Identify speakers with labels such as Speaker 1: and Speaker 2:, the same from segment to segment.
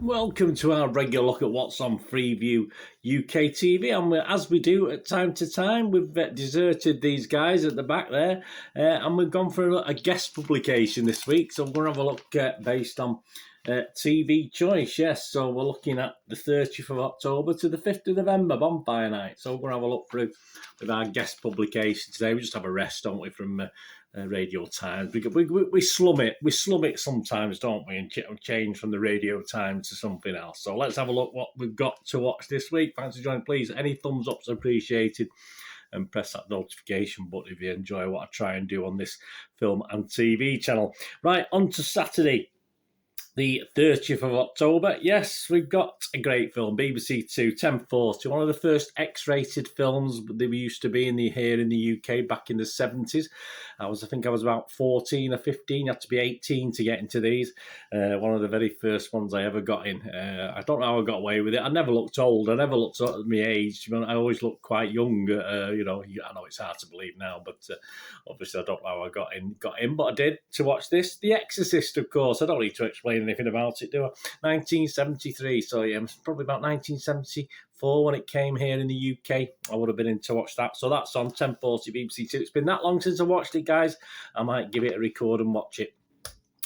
Speaker 1: Welcome to our regular look at what's on Freeview UK TV, and as we do at time to time, we've deserted these guys at the back there, and we've gone for a guest publication this week. So we're going to have a look based on TV choice, yes. So we're looking at the 30th of October to the 5th of November, Bonfire Night. So we're going to have a look through with our guest publication today. We just have a rest, don't we, from Radio Times. We slum it sometimes, don't we, and change from the Radio Times to something else. So let's have a look what we've got to watch this week. Thanks for joining. Please, any thumbs ups appreciated, and press that notification button if you enjoy what I try and do on this film and TV channel. Right, on to Saturday, the 30th of October. Yes, we've got a great film, BBC Two, 1040, one of the first X-rated films they used to be here in the UK back in the 70s. I think I was about 14 or 15, you had to be 18 to get into these. One of the very first ones I ever got in. I don't know how I got away with it. I never looked old, I never looked at my age. I always looked quite young. I know it's hard to believe now, but obviously I don't know how I got in, but I did to watch this. The Exorcist, of course. I don't need to explain anything about it, do I? 1973, so yeah, probably about 1974 when it came here in the UK. I would have been in to watch that. So that's on 1040 BBC Two. It's been that long since I watched it, guys. I might give it a record and watch it.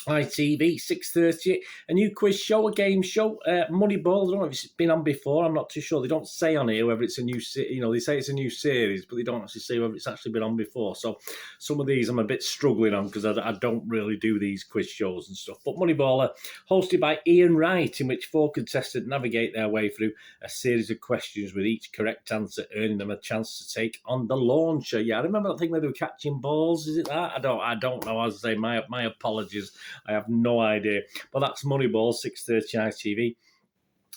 Speaker 1: ITV, 6:30, a new quiz show, a game show, Moneyball. I don't know if it's been on before, I'm not too sure. They don't say on here whether it's a new, they say it's a new series, but they don't actually say whether it's actually been on before. So some of these I'm a bit struggling on because I don't really do these quiz shows and stuff. But Moneyball, hosted by Ian Wright, in which 4 contestants navigate their way through a series of questions with each correct answer earning them a chance to take on the launcher. Yeah, I remember that thing where they were catching balls. Is it that? I don't know. As I say, my apologies. I have no idea. But that's Moneyball, 6:30 ITV.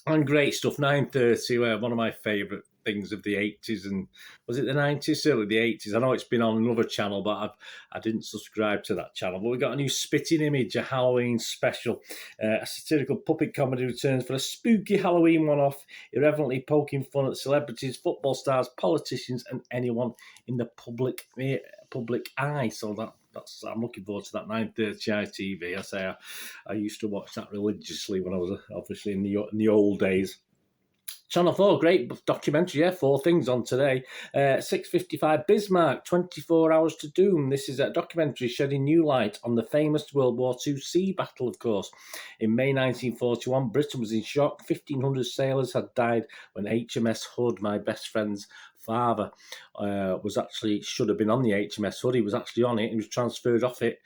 Speaker 1: And great stuff, 9:30, one of my favourite things of the 80s. And was it the 90s? Certainly the 80s. I know it's been on another channel, but I didn't subscribe to that channel. But we got a new Spitting Image, a Halloween special. A satirical puppet comedy returns for a spooky Halloween one-off, irreverently poking fun at celebrities, football stars, politicians, and anyone in the public eye. So I'm looking forward to that 9:30 ITV. I say I used to watch that religiously when I was obviously in the old days. Channel 4, great documentary, 4 things on today. 6:55, Bismarck, 24 Hours to Doom. This is a documentary shedding new light on the famous World War II sea battle, of course. In May 1941, Britain was in shock. 1,500 sailors had died when HMS Hood, my best friend's father, should have been on the HMS Hood. He was actually on it. He was transferred off it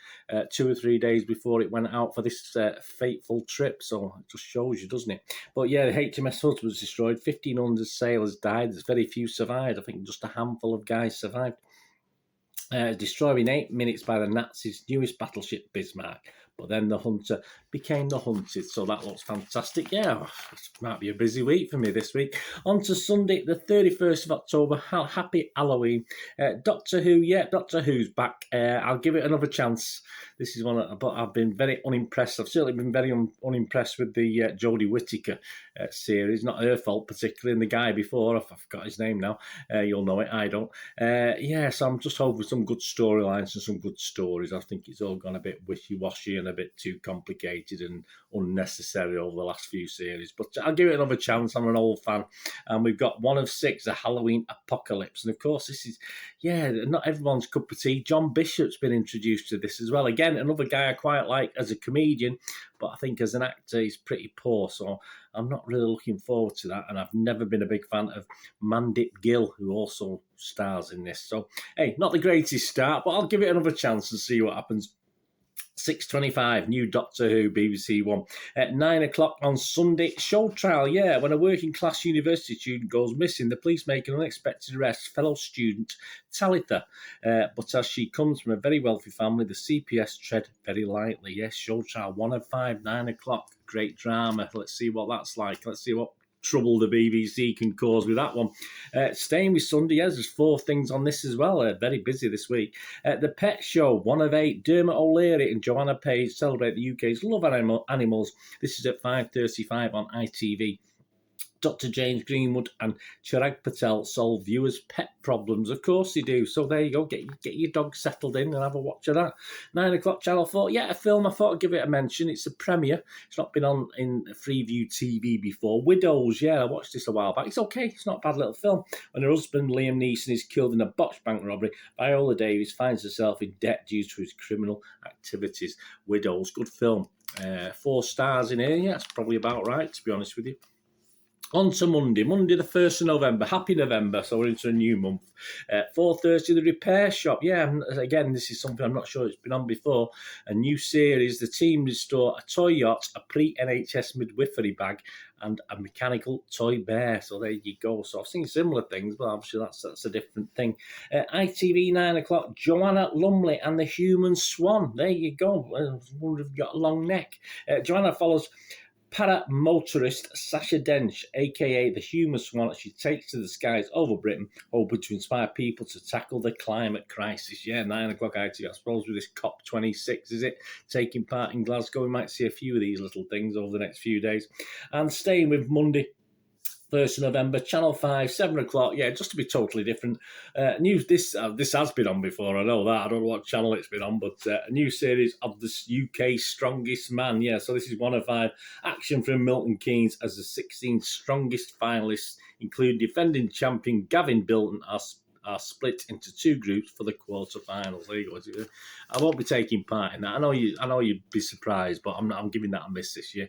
Speaker 1: 2 or 3 days before it went out for this fateful trip. So it just shows you, doesn't it? But yeah, the HMS Hood was destroyed. 1,500 sailors died. There's very few survived. I think just a handful of guys survived. Destroyed in 8 minutes by the Nazis' newest battleship, Bismarck. But then the Hunter became the Hunted, so that looks fantastic. Yeah, it might be a busy week for me this week. On to Sunday, the 31st of October. Happy Halloween. Doctor Who, Doctor Who's back. I'll give it another chance. This is one, but I've been very unimpressed. I've certainly been very unimpressed with the Jodie Whittaker series. Not her fault particularly, and the guy before, I forgot his name now. You'll know it, I don't. So I'm just hoping some good storylines and some good stories. I think it's all gone a bit wishy-washy and a bit too complicated and unnecessary over the last few series. But I'll give it another chance. I'm an old fan. And we've got 1 of 6, a Halloween Apocalypse. And of course, this is, not everyone's cup of tea. John Bishop's been introduced to this as well. Again, another guy I quite like as a comedian, but I think as an actor, he's pretty poor. So I'm not really looking forward to that. And I've never been a big fan of Mandip Gill, who also stars in this. So, hey, not the greatest start, but I'll give it another chance and see what happens. 6:25, new Doctor Who, BBC One. At 9 o'clock on Sunday, show trial, when a working class university student goes missing, the police make an unexpected arrest, fellow student Talitha. But as she comes from a very wealthy family, the CPS tread very lightly. Yes, show trial, 1 of 5, 9 o'clock. Great drama. Let's see what that's like. Let's see what trouble the BBC can cause with that one. Staying with Sunday, there's 4 things on this as well. Very busy this week. The Pet Show, 1 of 8. Dermot O'Leary and Joanna Page celebrate the UK's love animals. This is at 5:35 on ITV. Dr. James Greenwood and Chirag Patel solve viewers' pet problems. Of course they do. So there you go. Get your dog settled in and have a watch of that. 9 o'clock, Channel 4. Yeah, a film. I thought I'd give it a mention. It's a premiere. It's not been on in Freeview TV before. Widows. Yeah, I watched this a while back. It's okay. It's not a bad little film. When her husband, Liam Neeson, is killed in a botched bank robbery, Viola Davis finds herself in debt due to his criminal activities. Widows. Good film. 4 stars in here. Yeah, that's probably about right, to be honest with you. On to Monday the 1st of November. Happy November, so we're into a new month. 4:30, The Repair Shop. Yeah, again, this is something I'm not sure it's been on before. A new series. The team restore a toy yacht, a pre-NHS midwifery bag, and a mechanical toy bear. So there you go. So I've seen similar things, but obviously that's a different thing. ITV 9 o'clock, Joanna Lumley and the Human Swan. There you go. I wonder if you've got a long neck. Joanna follows paramotorist Sasha Dench, a.k.a. the Human Swan, as she takes to the skies over Britain, hoping to inspire people to tackle the climate crisis. Yeah, 9 o'clock ITV, I suppose, with this COP26, is it? Taking part in Glasgow. We might see a few of these little things over the next few days. And staying with Monday, 1st of November, Channel 5, 7 o'clock. Yeah, just to be totally different. News. This has been on before, I know that. I don't know what channel it's been on, but a new series of the UK's Strongest Man. Yeah, so this is 1 of 5. Action from Milton Keynes as the 16 strongest finalists, including defending champion Gavin Bilton, are split into 2 groups for the quarterfinals. There you go. I won't be taking part in that. I know you'd be surprised, but I'm giving that a miss this year.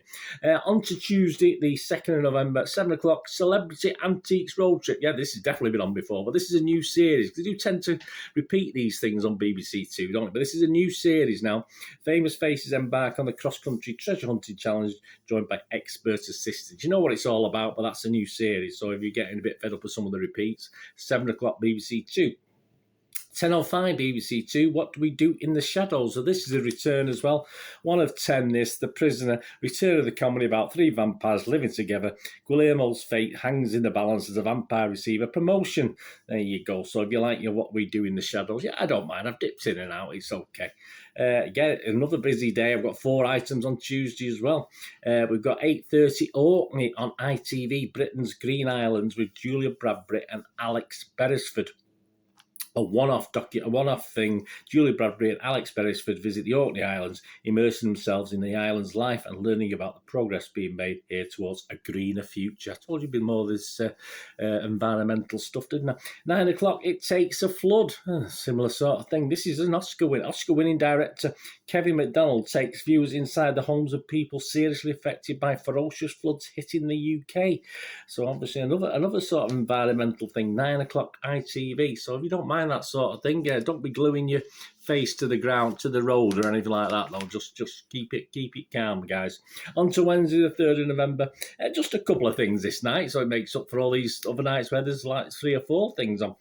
Speaker 1: On to Tuesday, the 2nd of November, 7 o'clock, Celebrity Antiques Road Trip. Yeah, this has definitely been on before, but this is a new series. They do tend to repeat these things on BBC Two, don't they? But this is a new series now. Famous faces embark on the cross-country treasure hunting challenge, joined by expert assistants. You know what it's all about, but that's a new series. So if you're getting a bit fed up with some of the repeats, 7 o'clock BBC Two. 10:05 BBC Two, What Do We Do in the Shadows? So this is a return as well. 1 of 10 this, The Prisoner, return of the comedy about 3 vampires living together. Guillermo's fate hangs in the balance as a vampire receive a promotion. There you go. So if you like your What We Do in the Shadows, yeah, I don't mind. I've dipped in and out. It's okay. Again, another busy day. I've got 4 items on Tuesday as well. We've got 8:30 Orkney on ITV, Britain's Green Islands with Julia Bradbury and Alex Beresford. A one-off thing. Julie Bradbury and Alex Beresford visit the Orkney Islands, immersing themselves in the island's life and learning about the progress being made here towards a greener future. I told you a bit more of this environmental stuff, didn't I? 9 o'clock, It Takes a Flood. Similar sort of thing. This is an Oscar-winning director. Kevin MacDonald takes viewers inside the homes of people seriously affected by ferocious floods hitting the UK. So obviously another sort of environmental thing. 9 o'clock ITV. So if you don't mind that sort of thing, don't be gluing your face to the ground, to the road or anything like that, though. Just keep it calm, guys. On to Wednesday the 3rd of November. Just a couple of things this night, so it makes up for all these other nights where there's like 3 or 4 things on.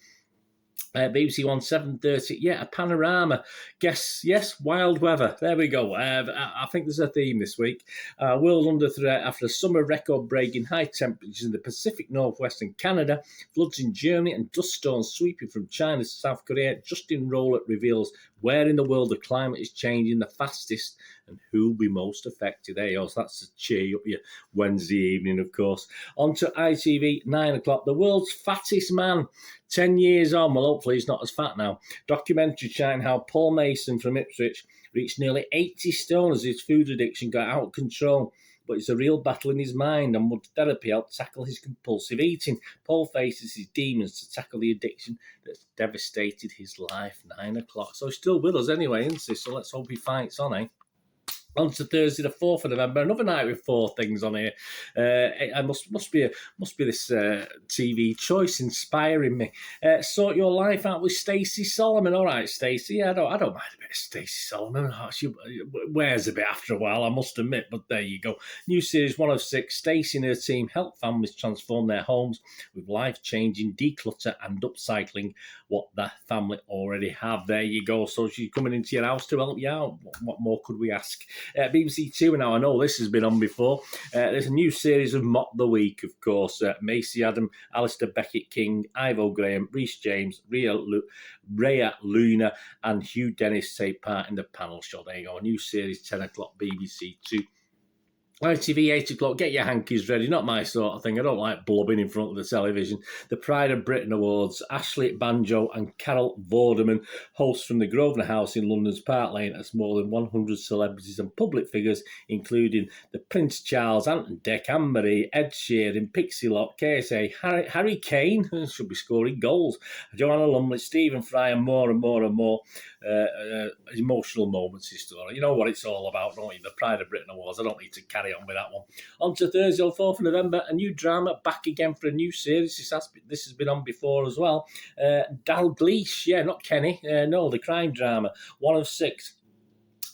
Speaker 1: BBC One, 7:30. Yeah, a panorama. Yes, wild weather. There we go. I think there's a theme this week. World under threat after a summer record-breaking high temperatures in the Pacific Northwest and Canada, floods in Germany, and dust storms sweeping from China to South Korea. Justin Rowlett reveals where in the world the climate is changing the fastest and who will be most affected. There you go. So that's to cheer up your Wednesday evening, of course. On to ITV, 9 o'clock. The world's fattest man. 10 years on, well, hopefully he's not as fat now. Documentary showing how Paul Mason from Ipswich reached nearly 80 stone as his food addiction got out of control. But it's a real battle in his mind, and would therapy help tackle his compulsive eating? Paul faces his demons to tackle the addiction that's devastated his life. 9 o'clock. So he's still with us anyway, isn't he? So let's hope he fights on, eh? On to Thursday, the 4th of November, another night with 4 things on here. I must be this TV choice inspiring me. Sort Your Life Out with Stacey Solomon. All right, Stacey. I don't mind a bit of Stacey Solomon. She wears a bit after a while, I must admit. But there you go. New series 1 of 6. Stacey and her team help families transform their homes with life-changing declutter and upcycling what the family already have. There you go. So she's coming into your house to help you out. What more could we ask? BBC Two, now I know this has been on before. There's a new series of Mock the Week, of course. Macy Adam, Alistair Beckett-King, Ivo Graham, Rhys James, Rhea Luna, and Hugh Dennis take part in the panel show. There you go. A new series, 10 o'clock, BBC Two. ITV 8 o'clock, get your hankies ready. Not my sort of thing. I don't like blubbing in front of the television. The Pride of Britain Awards. Ashley Banjo and Carol Vorderman, hosts from the Grosvenor House in London's Park Lane, as more than 100 celebrities and public figures, including the Prince Charles, Ant Dec, Anne-Marie, Ed Sheeran, Pixie Lott, KSA, Harry Kane, should be scoring goals, Joanna Lumley, Stephen Fry, and more and more and more. Emotional moments in story. You know what it's all about, don't you? The Pride of Britain Awards. I don't need to carry on with that one. On to Thursday, 4th of November, a new drama back again for a new series. This has been on before as well. Dalgleish, yeah, not Kenny. No, the crime drama. 1 of 6.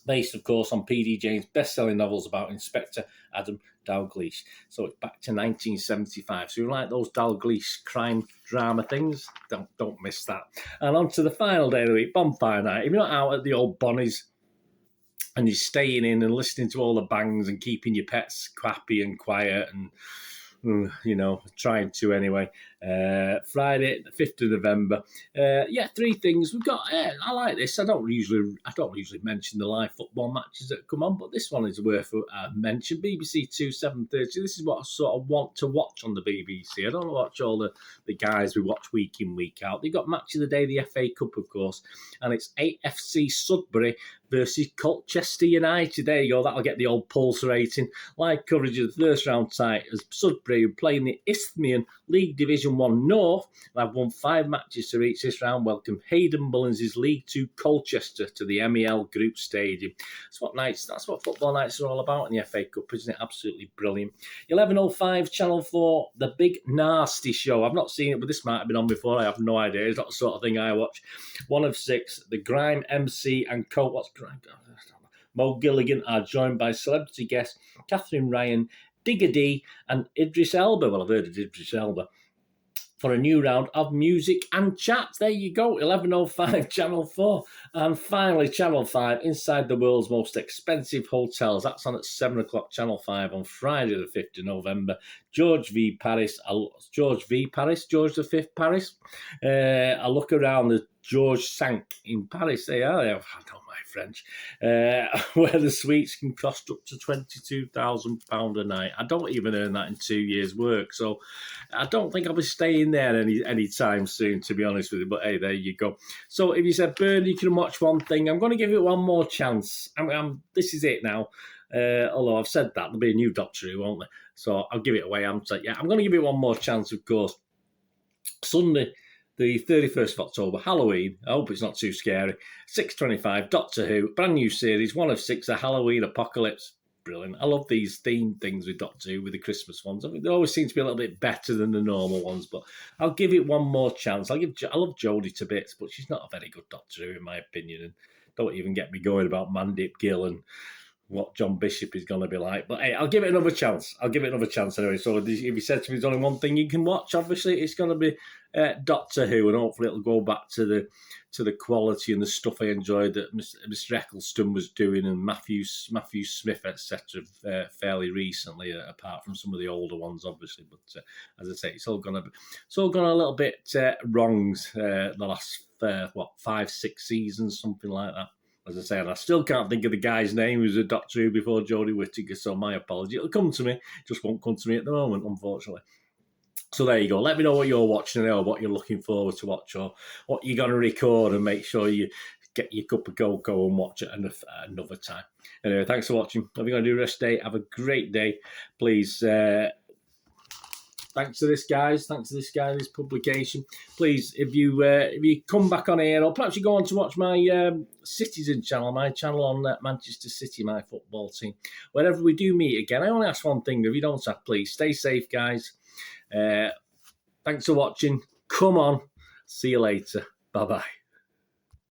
Speaker 1: Based, of course, on P.D. James' best-selling novels about Inspector Adam Dalgleish. So it's back to 1975. So you like those Dalgleish crime drama things? Don't miss that. And on to the final day of the week, bonfire night. If you're not out at the old Bonnies and you're staying in and listening to all the bangs and keeping your pets happy and quiet and, you know, trying to anyway. Friday, the 5th of November. 3 things. We've got, I like this. I don't usually mention the live football matches that come on, but this one is worth a mention. BBC 2, 7:30. This is what I sort of want to watch on the BBC. I don't watch all the guys we watch week in, week out. They've got match of the day, the FA Cup, of course, and it's AFC Sudbury versus Colchester United. There you go. That'll get the old pulse rating. Live coverage of the first round tie as Sudbury, playing the Isthmian League Division 1 North, and have won 5 matches to reach this round, welcome Hayden Mullins' League 2 Colchester to the MEL Group Stadium. That's what football nights are all about in the FA Cup, isn't it? Absolutely brilliant. 11:05, Channel 4, The Big Nasty Show. I've not seen it, but this might have been on before. I have no idea. It's not the sort of thing I watch. 1 of 6, the Grime MC and What's Grime? Mo Gilligan are joined by celebrity guests Catherine Ryan, Digger D, and Idris Elba. Well, I've heard of Idris Elba. For a new round of music and chat. There you go, 11:05, Channel 4. And finally, Channel 5, Inside the World's Most Expensive Hotels. That's on at 7 o'clock, Channel 5 on Friday the 5th of November. George V. Paris. George V. Paris. A look around the George Sank in Paris. They are. I don't my French. Where the suites can cost up to £22,000 a night. I don't even earn that in 2 years' work, so I don't think I'll be staying there any time soon, to be honest with you. But hey, there you go. So if you said, Bernie, you can watch one thing, I'm going to give it one more chance. This is it now. Although I've said that, there'll be a new Doctor Who, won't there? So I'll give it away. I'm going to give it one more chance, of course. Sunday, the 31st of October, Halloween. I hope it's not too scary. 6:25, Doctor Who, brand new series, 1 of 6, a Halloween apocalypse. Brilliant. I love these theme things with Doctor Who, with the Christmas ones. I mean, they always seem to be a little bit better than the normal ones, but I'll give it one more chance. I love Jodie to bits, but she's not a very good Doctor Who, in my opinion. And don't even get me going about Mandip Gill and what John Bishop is going to be like. But hey, I'll give it another chance. Anyway. So if you said to me there's only one thing you can watch, obviously it's going to be Doctor Who, and hopefully it'll go back to the quality and the stuff I enjoyed that Mr. Eccleston was doing, and Matthew Smith, etc. Fairly recently, apart from some of the older ones, obviously. But as I say, it's all gone a little bit wrong the last 5-6 seasons, something like that. As I say, and I still can't think of the guy's name who was a Doctor Who before Jodie Whittaker, so my apology. It'll come to me, just won't come to me at the moment, unfortunately. So there you go. Let me know what you're watching or what you're looking forward to watch, or what you're going to record, and make sure you get your cup of cocoa and watch it another time. Anyway, thanks for watching. If you're going to do rest day, have a great day. Please, thanks to this guy, this publication. Please, if you come back on here, or perhaps you go on to watch my Citizen channel, my channel on Manchester City, my football team. Wherever we do meet again, I only ask one thing. If you don't have, please stay safe, guys. Thanks for watching. Come on. See you later. Bye-bye.